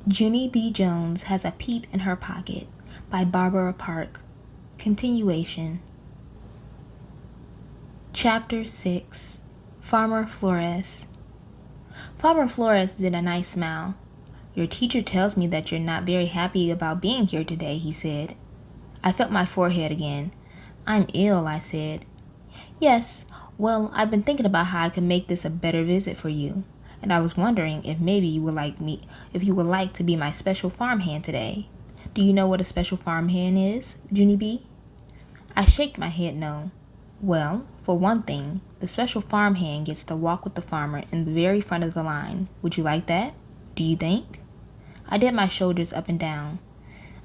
Junie B. Jones has a peep in her pocket by Barbara Park. Continuation. Chapter 6. Farmer Flores. Farmer Flores did a nice smile. "Your teacher tells me that you're not very happy about being here today," he said. I felt my forehead again. "I'm ill," I said. "Yes, well, I've been thinking about how I could make this a better visit for you, and I was wondering if maybe you would like to be my special farmhand today. Do you know what a special farmhand is, Junie B?" I shook my head no. "Well, for one thing, the special farmhand gets to walk with the farmer in the very front of the line. Would you like that? Do you think?" I did my shoulders up and down.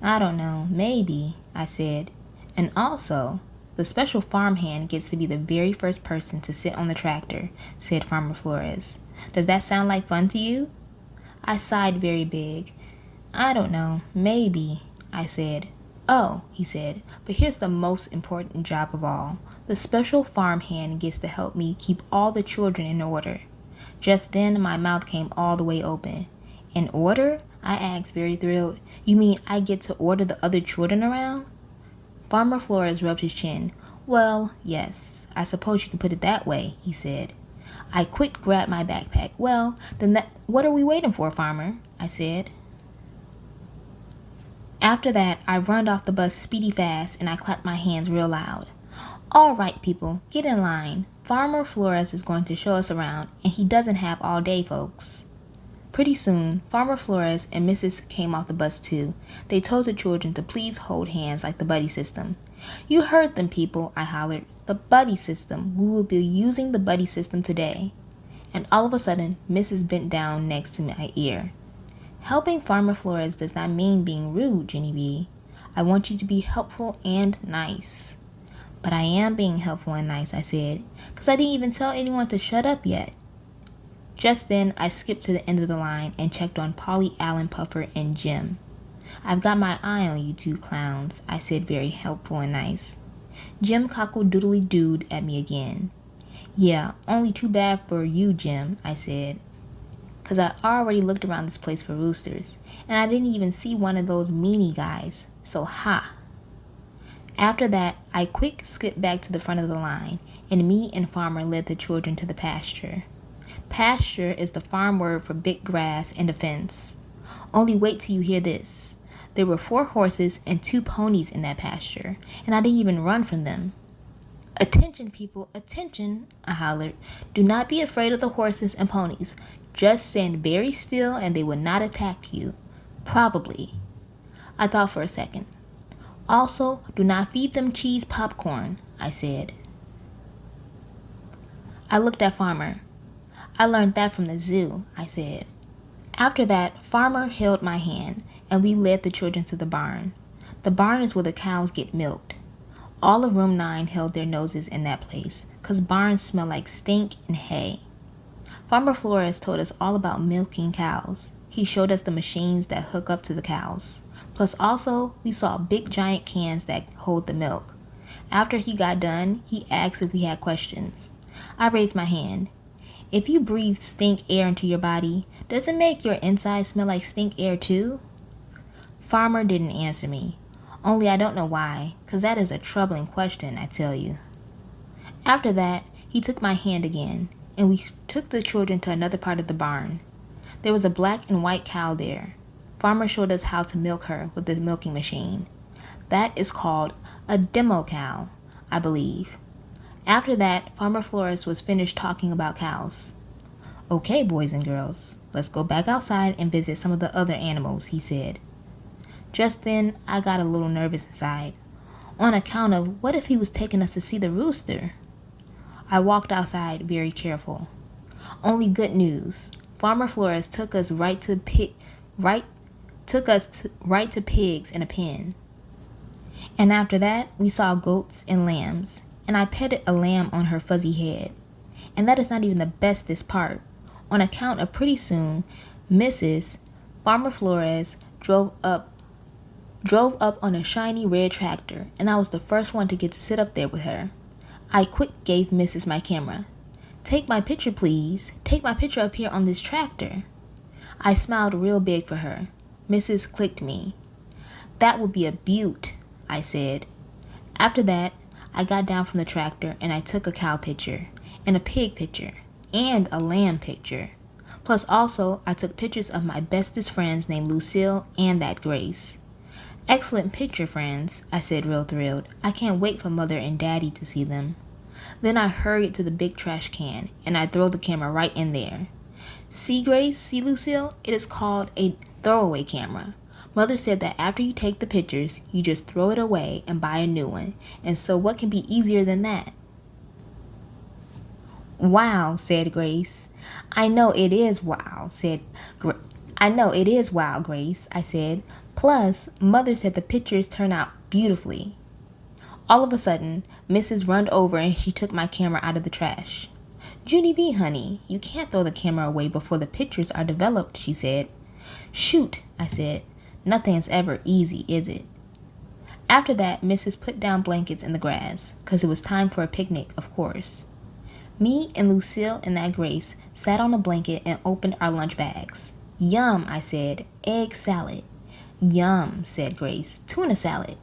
"I don't know, maybe," I said. "And also, the special farmhand gets to be the very first person to sit on the tractor," said Farmer Flores. "Does that sound like fun to you?" I sighed very big. "I don't know, maybe," I said. "Oh," he said, "but here's the most important job of all. The special farmhand gets to help me keep all the children in order." Just then my mouth came all the way open. "In order?" I asked, very thrilled. "You mean I get to order the other children around?" Farmer Flores rubbed his chin. "Well, yes, I suppose you could put it that way," he said. I quick grabbed my backpack. "Well, then what are we waiting for, Farmer?" I said. After that, I runned off the bus speedy fast, and I clapped my hands real loud. "All right, people, get in line. Farmer Flores is going to show us around, and he doesn't have all day, folks." Pretty soon, Farmer Flores and Mrs. came off the bus too. They told the children to please hold hands like the buddy system. "You heard them, people," I hollered. "The buddy system. We will be using the buddy system today." And all of a sudden, Mrs. bent down next to my ear. "Helping Farmer Flores does not mean being rude, Junie B. I want you to be helpful and nice." "But I am being helpful and nice," I said, "because I didn't even tell anyone to shut up yet." Just then, I skipped to the end of the line and checked on Polly, Allen, Puffer, and Jim. "I've got my eye on you two clowns," I said, very helpful and nice. Jim cockle-doodly-dooed at me again. "Yeah, only too bad for you, Jim," I said, "because I already looked around this place for roosters, and I didn't even see one of those meanie guys, so ha." After that, I quick skipped back to the front of the line, and me and Farmer led the children to the pasture. Pasture is the farm word for big grass and a fence. Only wait till you hear this. There were 4 horses and 2 ponies in that pasture, and I didn't even run from them. "Attention, people, attention," I hollered. "Do not be afraid of the horses and ponies. Just stand very still and they will not attack you. Probably." I thought for a second. "Also, do not feed them cheese popcorn," I said. I looked at Farmer. "I learned that from the zoo," I said. After that, Farmer held my hand, and we led the children to the barn. The barn is where the cows get milked. All of room 9 held their noses in that place, 'cause barns smell like stink and hay. Farmer Flores told us all about milking cows. He showed us the machines that hook up to the cows. Plus also, we saw big giant cans that hold the milk. After he got done, he asked if we had questions. I raised my hand. "If you breathe stink air into your body, does it make your inside smell like stink air too?" Farmer didn't answer me. Only I don't know why, 'cause that is a troubling question, I tell you. After that, he took my hand again, and we took the children to another part of the barn. There was a black and white cow there. Farmer showed us how to milk her with the milking machine. That is called a demo cow, I believe. After that, Farmer Flores was finished talking about cows. "Okay, boys and girls, let's go back outside and visit some of the other animals," he said. Just then, I got a little nervous inside, on account of what if he was taking us to see the rooster? I walked outside very careful. Only good news. Farmer Flores took us right to pigs in a pen. And after that, we saw goats and lambs, and I petted a lamb on her fuzzy head. And that is not even the bestest part. On account of pretty soon, Mrs. Farmer Flores drove up on a shiny red tractor, and I was the first one to get to sit up there with her. I quick gave Mrs. my camera. "Take my picture, please. Take my picture up here on this tractor." I smiled real big for her. Mrs. clicked me. That would be a beaut, I said. After that, I got down from the tractor and I took a cow picture, and a pig picture, and a lamb picture. Plus also, I took pictures of my bestest friends named Lucille and that Grace. Excellent picture, friends, I said real thrilled. I can't wait for Mother and Daddy to see them. Then I hurried to the big trash can, and I threw the camera right in there. See, Grace, see, Lucille? It is called a throwaway camera. Mother said that after you take the pictures, you just throw it away and buy a new one. And so what can be easier than that? Wow, said Grace. I know it is wow, Grace, I said. Plus, Mother said the pictures turn out beautifully. All of a sudden, Mrs. runned over and she took my camera out of the trash. Junie B, honey, you can't throw the camera away before the pictures are developed, she said. Shoot, I said. Nothing's ever easy, is it? After that, Mrs. put down blankets in the grass, 'cause it was time for a picnic, of course. Me and Lucille and that Grace sat on a blanket and opened our lunch bags. Yum, I said. Egg salad. Yum, said Grace. Tuna salad.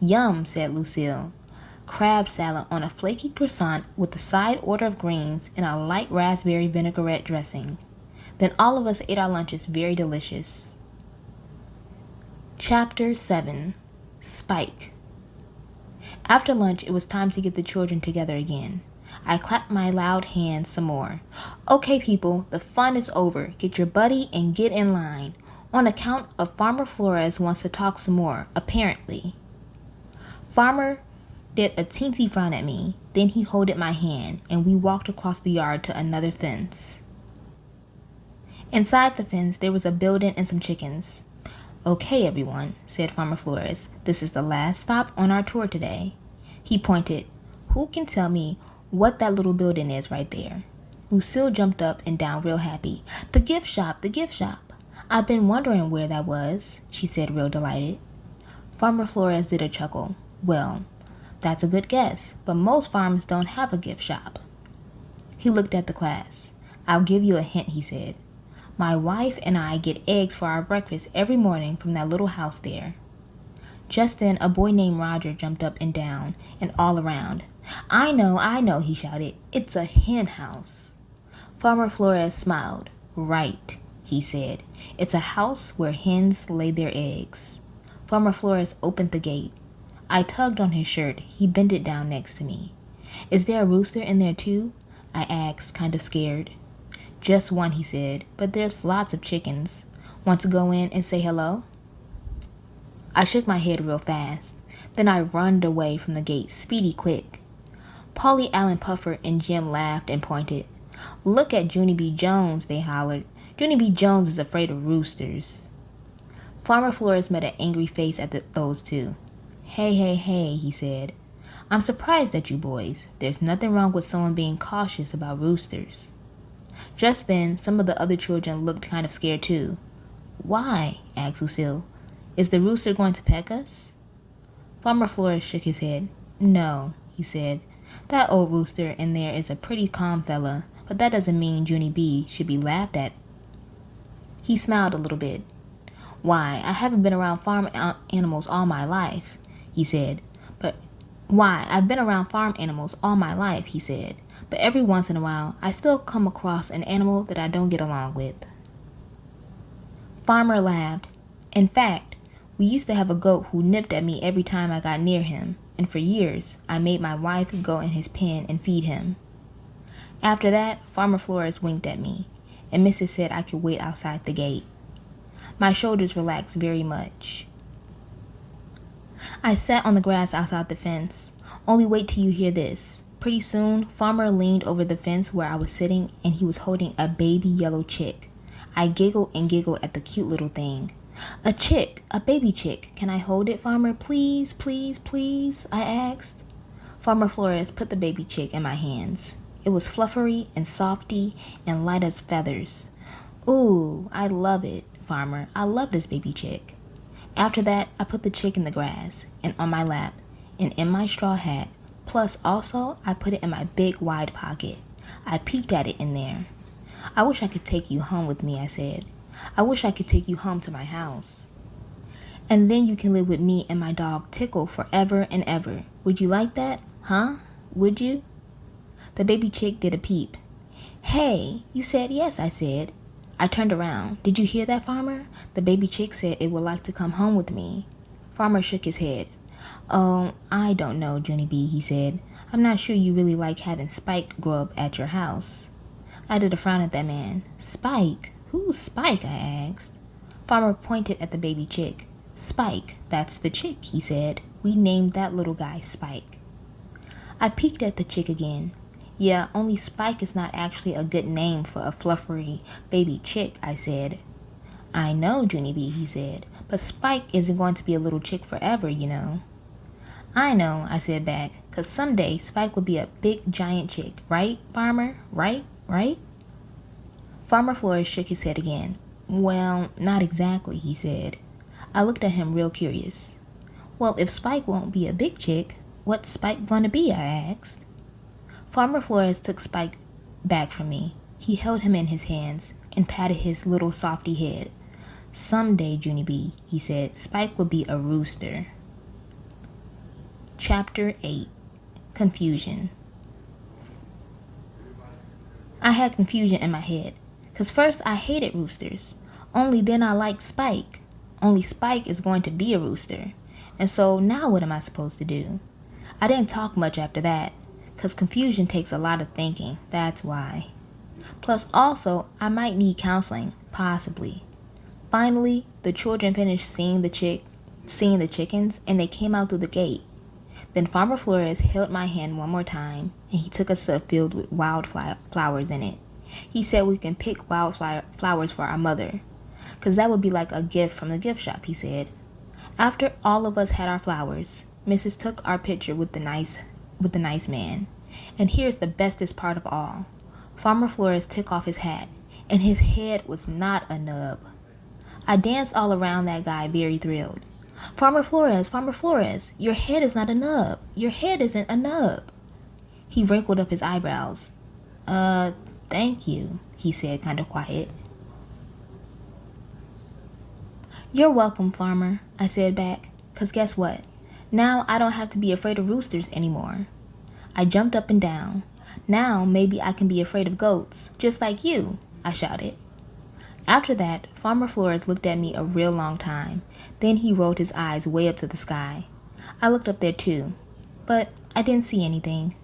Yum, said Lucille. Crab salad on a flaky croissant with a side order of greens and a light raspberry vinaigrette dressing. Then all of us ate our lunches very delicious. Chapter 7. Spike. After lunch, it was time to get the children together again. I clapped my loud hands some more. Okay, people, the fun is over. Get your buddy and get in line. On account of Farmer Flores wants to talk some more, apparently. Farmer did a teensy frown at me, then he holded my hand, and we walked across the yard to another fence. Inside the fence, there was a building and some chickens. Okay, everyone, said Farmer Flores, this is the last stop on our tour today. He pointed. Who can tell me what that little building is right there? Lucille jumped up and down real happy. The gift shop, the gift shop. I've been wondering where that was, she said real delighted. Farmer Flores did a chuckle. Well, that's a good guess, but most farms don't have a gift shop. He looked at the class. I'll give you a hint, he said. My wife and I get eggs for our breakfast every morning from that little house there. Just then, a boy named Roger jumped up and down and all around. I know, he shouted. It's a hen house. Farmer Flores smiled. Right, he said. It's a house where hens lay their eggs. Farmer Flores opened the gate. I tugged on his shirt. He bent it down next to me. Is there a rooster in there too? I asked, kind of scared. Just one, he said, but there's lots of chickens. Want to go in and say hello? I shook my head real fast. Then I runned away from the gate, speedy quick. Polly Allen Puffer and Jim laughed and pointed. Look at Junie B. Jones, they hollered. Junie B. Jones is afraid of roosters. Farmer Flores made an angry face at those two. Hey, he said. I'm surprised at you boys. There's nothing wrong with someone being cautious about roosters. Just then, some of the other children looked kind of scared too. Why? Asked Lucille. Is the rooster going to peck us? Farmer Flores shook his head. No, he said. That old rooster in there is a pretty calm fella, but that doesn't mean Junie B should be laughed at. He smiled a little bit. Why, I haven't been around farm animals all my life, he said. I've been around farm animals all my life, he said. But every once in a while, I still come across an animal that I don't get along with. Farmer laughed. In fact, we used to have a goat who nipped at me every time I got near him, and for years, I made my wife go in his pen and feed him. After that, Farmer Flores winked at me, and Mrs. said I could wait outside the gate. My shoulders relaxed very much. I sat on the grass outside the fence. Only wait till you hear this. Pretty soon, Farmer leaned over the fence where I was sitting, and he was holding a baby yellow chick. I giggled and giggled at the cute little thing. A chick, a baby chick. Can I hold it, Farmer? Please, please, please, I asked. Farmer Flores put the baby chick in my hands. It was fluffery and softy and light as feathers. Ooh, I love it, Farmer. I love this baby chick. After that, I put the chick in the grass and on my lap and in my straw hat. Plus, also, I put it in my big, wide pocket. I peeked at it in there. I wish I could take you home with me, I said. I wish I could take you home to my house. And then you can live with me and my dog Tickle forever and ever. Would you like that? Huh? Would you? The baby chick did a peep. Hey, you said yes, I said. I turned around. Did you hear that, Farmer? The baby chick said it would like to come home with me. Farmer shook his head. Oh, I don't know, Junie B, he said. I'm not sure you really like having Spike grow up at your house. I did a frown at that man. Spike? Who's Spike? I asked. Farmer pointed at the baby chick. Spike, that's the chick, he said. We named that little guy Spike. I peeked at the chick again. Yeah, only Spike is not actually a good name for a fluffery baby chick, I said. I know, Junie B, he said, but Spike isn't going to be a little chick forever, you know. I know, I said back, 'cause someday Spike will be a big giant chick, right, Farmer? Right? Farmer Flores shook his head again. Well, not exactly, he said. I looked at him real curious. Well, if Spike won't be a big chick, what's Spike gonna be, I asked. Farmer Flores took Spike back from me. He held him in his hands and patted his little softy head. Someday, Junie B, he said, Spike will be a rooster. Chapter 8. Confusion. I had confusion in my head, 'cause first I hated roosters. Only then I liked Spike. Only Spike is going to be a rooster. And so now what am I supposed to do? I didn't talk much after that, 'cause confusion takes a lot of thinking, that's why. Plus also, I might need counseling, possibly. Finally, the children finished seeing the chickens, and they came out through the gate. Then Farmer Flores held my hand one more time, and he took us to a field with wildflowers in it. He said we can pick flowers for our mother, 'cause that would be like a gift from the gift shop, he said. After all of us had our flowers, Mrs. took our picture with the nice man. And here's the bestest part of all. Farmer Flores took off his hat, and his head was not a nub. I danced all around that guy, very thrilled. Farmer Flores, your head is not a nub. Your head isn't a nub. He wrinkled up his eyebrows. Thank you, he said, kind of quiet. You're welcome, Farmer, I said back, 'cause guess what? Now I don't have to be afraid of roosters anymore. I jumped up and down. Now maybe I can be afraid of goats, just like you, I shouted. After that, Farmer Flores looked at me a real long time. Then he rolled his eyes way up to the sky. I looked up there too, but I didn't see anything.